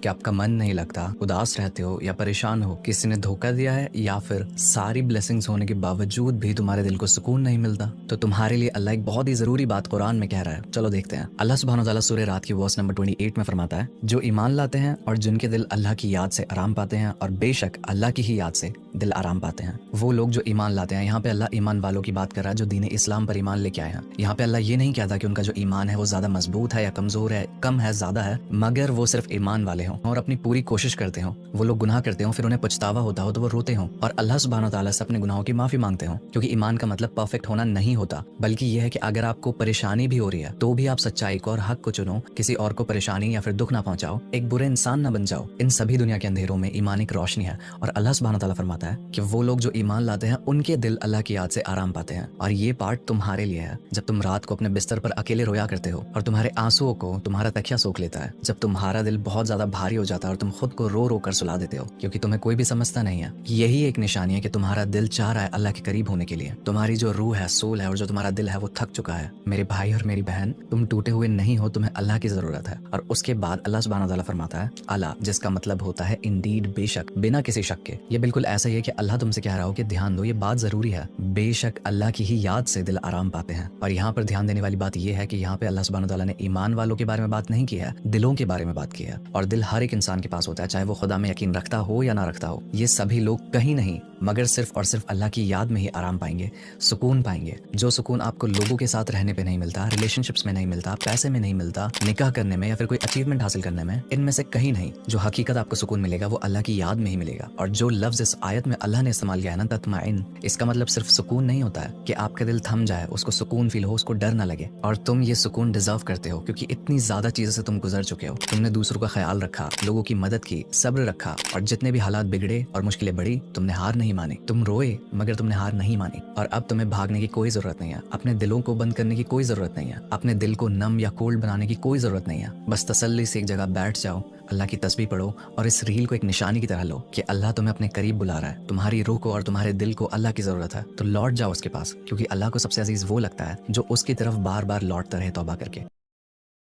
कि आपका मन नहीं लगता, उदास रहते हो या परेशान हो, किसी ने धोखा दिया है, या फिर सारी ब्लेसिंग्स होने के बावजूद भी तुम्हारे दिल को सुकून नहीं मिलता, तो तुम्हारे लिए अल्लाह एक बहुत ही जरूरी बात कुरान में कह रहा है। चलो देखते हैं। अल्लाह सुब्हानहू तआला सूरह रात की वर्स नंबर 28 में फरमाता है, जो ईमान लाते हैं और जिनके दिल अल्लाह की याद से आराम पाते हैं, और बेशक अल्लाह की ही याद से दिल आराम पाते हैं। वो लोग जो ईमान लाते हैं, यहाँ पे अल्लाह ईमान वालों की बात कर रहा है जो दीन इस्लाम पर ईमान लेके आए हैं। यहाँ पे अल्लाह ये नहीं कहता कि उनका जो ईमान है वो ज्यादा मजबूत है या कमजोर है, कम है, ज्यादा है, मगर वो सिर्फ ईमान वाले हों और अपनी पूरी कोशिश करते हों। वो लोग गुनाह करते हों, फिर उन्हें पछतावा होता हो तो वो रोते हों और अल्लाह सुब्हानहू तआला से अपने गुनाहों की माफी मांगते हों। क्योंकि ईमान का मतलब परफेक्ट होना नहीं होता, बल्कि यह है कि अगर आपको परेशानी भी हो रही है तो भी आप सच्चाई को और हक को चुनो, किसी और को परेशानी या फिर दुख ना पहुंचाओ, एक बुरे इंसान ना बन जाओ। इन सभी दुनिया के अंधेरों में ईमान एक रोशनी है। और अल्लाह सुब्हानहू तआला फरमाता है कि वो लोग जो ईमान लाते हैं उनके दिल अल्लाह की याद से आराम पाते हैं। और ये पार्ट तुम्हारे लिए है। जब तुम रात को अपने बिस्तर पर अकेले रोया करते हो और तुम्हारे आंसुओं को तुम्हारा तकिया सोख लेता है, जब तुम्हारा दिल बहुत ज्यादा भारी हो जाता है और तुम खुद को रो रो कर सुला देते हो क्योंकि तुम्हें कोई भी समझता नहीं है, यही एक निशानी है कि तुम्हारा दिल चाह रहा है अल्लाह के करीब होने के लिए। तुम्हारी जो रूह है, सोल है, और जो तुम्हारा दिल है वो थक चुका है। मेरे भाई और मेरी बहन, तुम टूटे हुए नहीं हो, तुम्हें अल्लाह की जरूरत है। और उसके बाद अल्लाह सुब्हानहू तआला फरमाता है अला, जिसका मतलब होता है इंडीड, बेशक, बिना किसी शक के। ये बिल्कुल ऐसा ही है कि अल्लाह तुमसे कह रहा हो कि ध्यान दो, ये बात जरूरी है, बेशक अल्लाह की ही याद से दिल आराम पाते हैं। और यहाँ पर ध्यान देने वाली बात यह है कि यहाँ पे अल्लाह सुब्हानहू तआला ने ईमान वालों के बारे में बात नहीं की है, दिलों के बारे में बात की है। और दिल हर एक इंसान के पास होता है, चाहे वो खुदा में यकीन रखता हो या ना रखता हो। ये सभी लोग कहीं नहीं मगर सिर्फ और सिर्फ अल्लाह की याद में ही आराम पाएंगे, सुकून पाएंगे। जो सुकून आपको लोगों के साथ रहने पे नहीं मिलता, रिलेशनशिप्स में नहीं मिलता, पैसे में नहीं मिलता, निकाह करने में या फिर कोई अचीवमेंट हासिल करने में, इनमें से कहीं नहीं। जो हकीकत आपको सुकून मिलेगा वो अल्लाह की याद में ही मिलेगा। और जो लफ्ज इस आयत में अल्लाह ने इस्तेमाल किया है ना, तत्माइन, इसका मतलब सिर्फ सुकून नहीं होता है कि आपका दिल थम जाए, उसको सुकून फील हो, उसको डर ना लगे। और तुम ये सुकून डिजर्व करते हो क्योंकि इतनी ज्यादा चीजों से तुम गुजर चुके हो। तुमने दूसरों का ख्याल रखा, लोगों की मदद की, सब्र रखा, और जितने भी हालात बिगड़े और मुश्किलें बढ़ी, तुमने हार नहीं मानी। तुम रोए मगर तुमने हार नहीं मानी। और अब तुम्हें भागने की कोई जरूरत नहीं है, अपने दिलों को बंद करने की कोई जरूरत नहीं है, अपने दिल को नम या कोल्ड बनाने की कोई जरूरत नहीं है। बस तसल्ली से एक जगह बैठ जाओ, अल्लाह की तस्बीह पढ़ो और इस रील को एक निशानी की तरह लो कि अल्लाह तुम्हें अपने करीब बुला रहा है। तुम्हारी रूह को और तुम्हारे दिल को अल्लाह की जरूरत है, तो लौट जाओ उसके पास, क्योंकि अल्लाह को सबसे अजीज वो लगता है जो उसकी तरफ बार बार लौटता रहे तौबा करके।